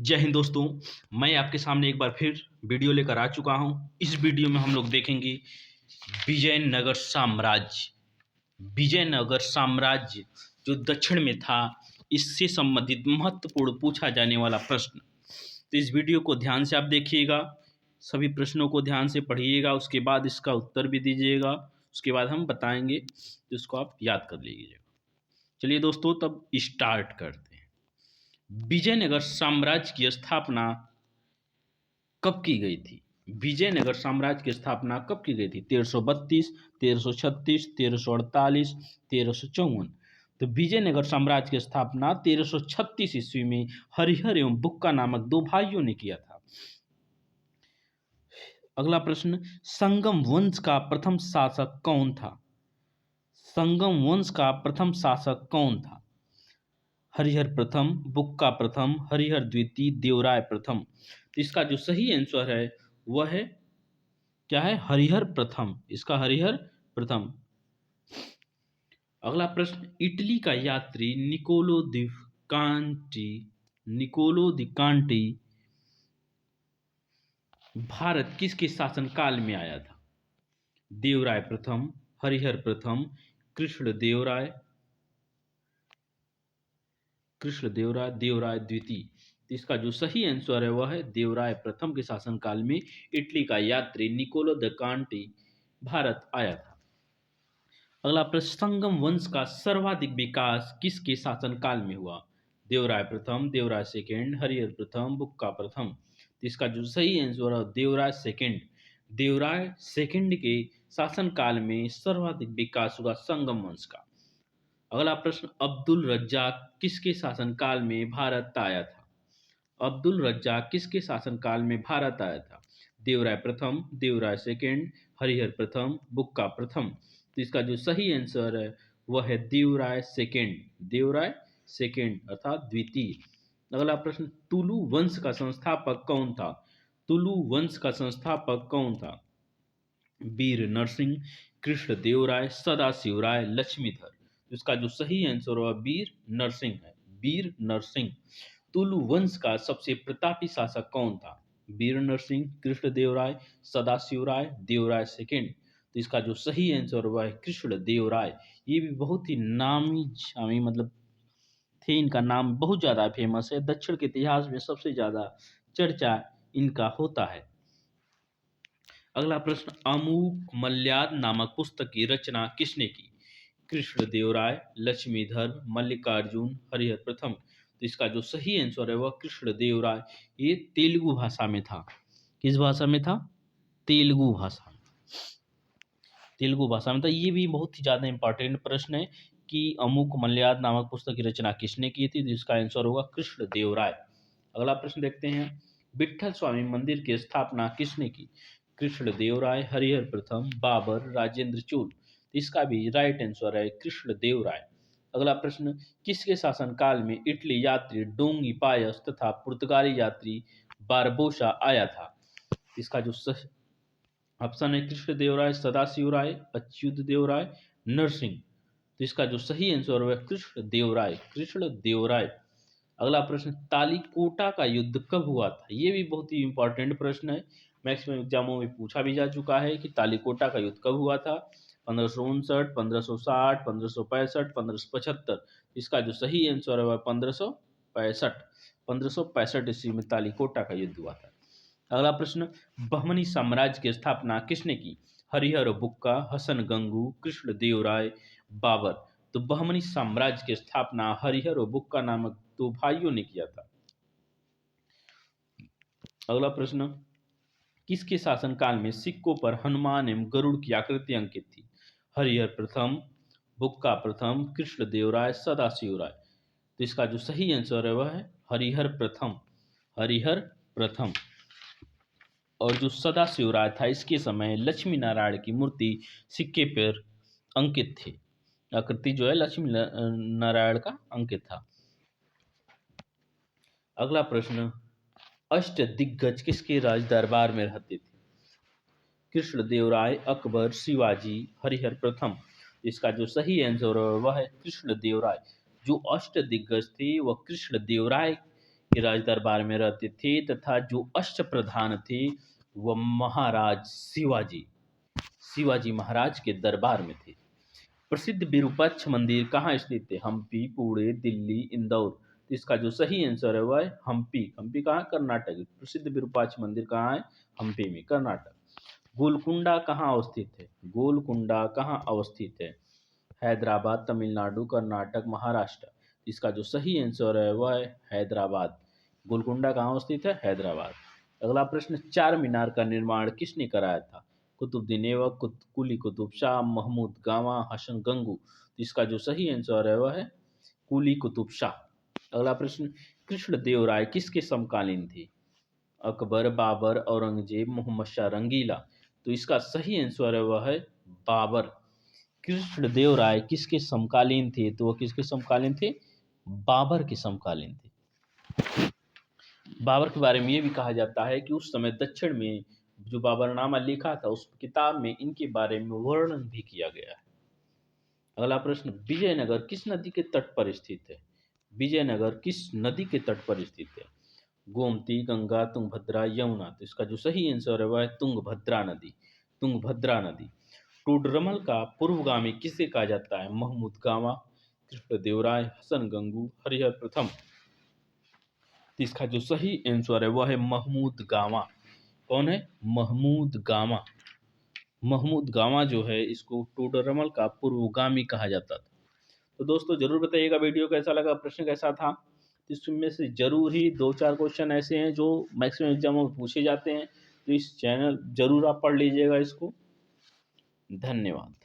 जय हिंद दोस्तों। मैं आपके सामने एक बार फिर वीडियो लेकर आ चुका हूं। इस वीडियो में हम लोग देखेंगे विजयनगर साम्राज्य। विजयनगर साम्राज्य जो दक्षिण में था, इससे संबंधित महत्वपूर्ण पूछा जाने वाला प्रश्न। तो इस वीडियो को ध्यान से आप देखिएगा, सभी प्रश्नों को ध्यान से पढ़िएगा, उसके बाद इसका उत्तर भी दीजिएगा। उसके बाद हम बताएंगे, तो इसको आप याद कर लीजिएगा। चलिए दोस्तों, तब स्टार्ट करते हैं। विजयनगर साम्राज्य की स्थापना कब की गई थी? विजयनगर साम्राज्य की स्थापना कब की गई थी? 1332, 1336, 1348, 1354। तो विजयनगर साम्राज्य की स्थापना 1336 ईस्वी में हरिहर एवं बुक्का नामक दो भाइयों ने किया था। अगला प्रश्न, संगम वंश का प्रथम शासक कौन था? संगम वंश का प्रथम शासक कौन था? हरिहर प्रथम, बुक्का प्रथम, हरिहर द्वितीय, देवराय प्रथम। तो इसका जो सही आंसर है वह है क्या है? हरिहर प्रथम। इसका हरिहर प्रथम। अगला प्रश्न, इटली का यात्री निकोलो दी कांटी भारत किसके शासनकाल में आया था? देवराय प्रथम, हरिहर प्रथम, कृष्णदेवराय देवराय द्वितीय। तो इसका जो सही आंसर है वह है देवराय प्रथम के शासनकाल में इटली का यात्री निकोलो द कांटी भारत आया था। अगला प्रश्न, संगम वंश का सर्वाधिक विकास किसके शासनकाल में हुआ? देवराय प्रथम, देवराय सेकेंड, हरिहर प्रथम, बुक्का प्रथम। तो इसका जो सही आंसर है देवराय सेकेंड। देवराय सेकेंड के शासनकाल में सर्वाधिक विकास हुआ संगम वंश का। अगला प्रश्न, अब्दुल रज्जाक किसके शासनकाल में भारत आया था? अब्दुल रज्जाक किसके शासनकाल में भारत आया था? देवराय प्रथम, देवराय सेकेंड, हरिहर प्रथम, बुक्का प्रथम। तो इसका जो सही आंसर है वह है देवराय सेकेंड। देवराय सेकेंड अर्थात द्वितीय। अगला प्रश्न, तुलु वंश का संस्थापक कौन था? तुलु वंश का संस्थापक कौन था? वीर नरसिंह, कृष्णदेवराय, सदाशिवराय, लक्ष्मीधर। इसका जो सही आंसर हुआ वीर नरसिंह है। वीर नरसिंह। तुलु वंश का सबसे प्रतापी शासक कौन था? वीर नरसिंह, कृष्णदेवराय, सदाशिवराय, देवराय सेकेंड। तो इसका जो सही आंसर हुआ है कृष्णदेवराय। ये भी बहुत ही नामी झामी मतलब थे, इनका नाम बहुत ज्यादा फेमस है। दक्षिण के इतिहास में सबसे ज्यादा चर्चा इनका होता है। अगला प्रश्न, अमूक मल्याद नामक पुस्तक की रचना किसने की? कृष्णदेवराय, लक्ष्मीधर, मल्लिकार्जुन, हरिहर प्रथम। तो इसका जो सही आंसर है वह कृष्णदेवराय। ये तेलुगु भाषा में था। किस भाषा में था? तेलुगु भाषा में। तेलुगु भाषा में था। ये भी बहुत ही ज्यादा इंपॉर्टेंट प्रश्न है कि अमूक मल्याद नामक पुस्तक की रचना किसने की थी? तो इसका आंसर होगा कृष्णदेवराय। अगला प्रश्न देखते हैं, विट्ठल स्वामी मंदिर की स्थापना किसने की? कृष्णदेवराय, हरिहर प्रथम, बाबर, राजेंद्र चोल। इसका भी राइट आंसर है कृष्णदेवराय। अगला प्रश्न, किसके शासनकाल में इटली यात्री डोंगी पायस तथा पुर्तगाली यात्री बारबोसा आया था? इसका जो ऑप्शन है कृष्णदेवराय, सदाशिवराय, अच्युत देवराय, नरसिंह। तो इसका जो सही आंसर है कृष्णदेवराय। कृष्णदेवराय। अगला प्रश्न, तालीकोटा का युद्ध कब हुआ था? ये भी बहुत ही इंपॉर्टेंट प्रश्न है, मैक्सिमम एग्जामों में पूछा भी जा चुका है कि तालीकोटा का युद्ध कब हुआ था? 1559, 1560, 1565, 1575। इसका जो सही आंसर है वह 1565। 1565 ईस्वी में तालीकोटा का युद्ध हुआ था। अगला प्रश्न, बहमनी साम्राज्य की स्थापना किसने की? हरिहर बुक्का, हसन गंगू, कृष्णदेवराय, बाबर। तो बहमनी साम्राज्य की स्थापना हरिहर और बुक्का नामक दो भाइयों ने किया था। अगला प्रश्न, किसके शासनकाल में सिक्कों पर हनुमान एवं गरुड़ की आकृति अंकित थी? हरिहर प्रथम, बुक्का प्रथम, कृष्णदेवराय, सदाशिवराय। तो इसका जो सही आंसर है वह है हरिहर प्रथम। हरिहर प्रथम। और जो सदाशिवराय था, इसके समय लक्ष्मी नारायण की मूर्ति सिक्के पर अंकित थी। आकृति जो है लक्ष्मी नारायण का अंकित था। अगला प्रश्न, अष्ट दिग्गज किसके राज दरबार में रहते थे? कृष्णदेवराय, अकबर, शिवाजी, हरिहर प्रथम। इसका जो सही आंसर है वह है कृष्णदेवराय। जो अष्ट दिग्गज थे वह कृष्णदेवराय के राज दरबार में रहते थे तथा जो अष्ट प्रधान थे वह महाराज शिवाजी महाराज के दरबार में थे। प्रसिद्ध विरूपाक्ष मंदिर कहाँ स्थित है? हम्पी, पुणे, दिल्ली, इंदौर। तो इसका जो सही आंसर है वह है हम्पी। हम्पी कहाँ? कर्नाटक। प्रसिद्ध विरूपाक्ष मंदिर कहाँ है? हम्पी में, कर्नाटक। गोलकुंडा कहाँ अवस्थित है? गोलकुंडा कहाँ अवस्थित है? हैदराबाद, तमिलनाडु, कर्नाटक, महाराष्ट्र। इसका जो सही आंसर है वह है हैदराबाद। गोलकुंडा कहाँ अवस्थित है? हैदराबाद। अगला प्रश्न, चार मीनार का निर्माण किसने कराया था? कुतुबुद्दीन ऐबक, कुली कुतुब शाह, महमूद गामा, हसन गंगू। तो इसका जो सही आंसर है वह है कुली कुतुब शाह। अगला प्रश्न, कृष्णदेव राय किसके समकालीन थे? अकबर, बाबर, औरंगजेब, मोहम्मद शाह रंगीला। तो इसका सही आंसर है वह है बाबर। कृष्णदेव राय किसके समकालीन थे? तो वह किसके समकालीन थे? बाबर के समकालीन थे। बाबर के बारे में ये भी कहा जाता है कि उस समय दक्षिण में जो बाबरनामा लिखा था उस किताब में इनके बारे में वर्णन भी किया गया है। अगला प्रश्न, विजयनगर किस नदी के तट पर स्थित है? विजयनगर किस नदी के तट पर स्थित है? गोमती, गंगा, तुंगभद्रा, यमुना। तो इसका जो सही आंसर है वह है तुंगभद्रा नदी। तुंगभद्रा नदी। टोडरमल का पूर्वगामी किसे कहा जाता है? महमूद गामा, कृष्णदेव राय, हसन गंगू, हरिहर प्रथम। तो इसका जो सही आंसर है वह है महमूद गामा। कौन है? महमूद गामा। महमूद गामा जो है इसको टोडरमल का पूर्वगामी कहा जाता था। तो दोस्तों जरूर बताइएगा वीडियो कैसा लगा, प्रश्न कैसा था। इसमें से जरूर ही 2-4 क्वेश्चन ऐसे हैं जो मैक्सिमम एग्जाम में पूछे जाते हैं, तो इस चैनल जरूर आप पढ़ लीजिएगा इसको। धन्यवाद।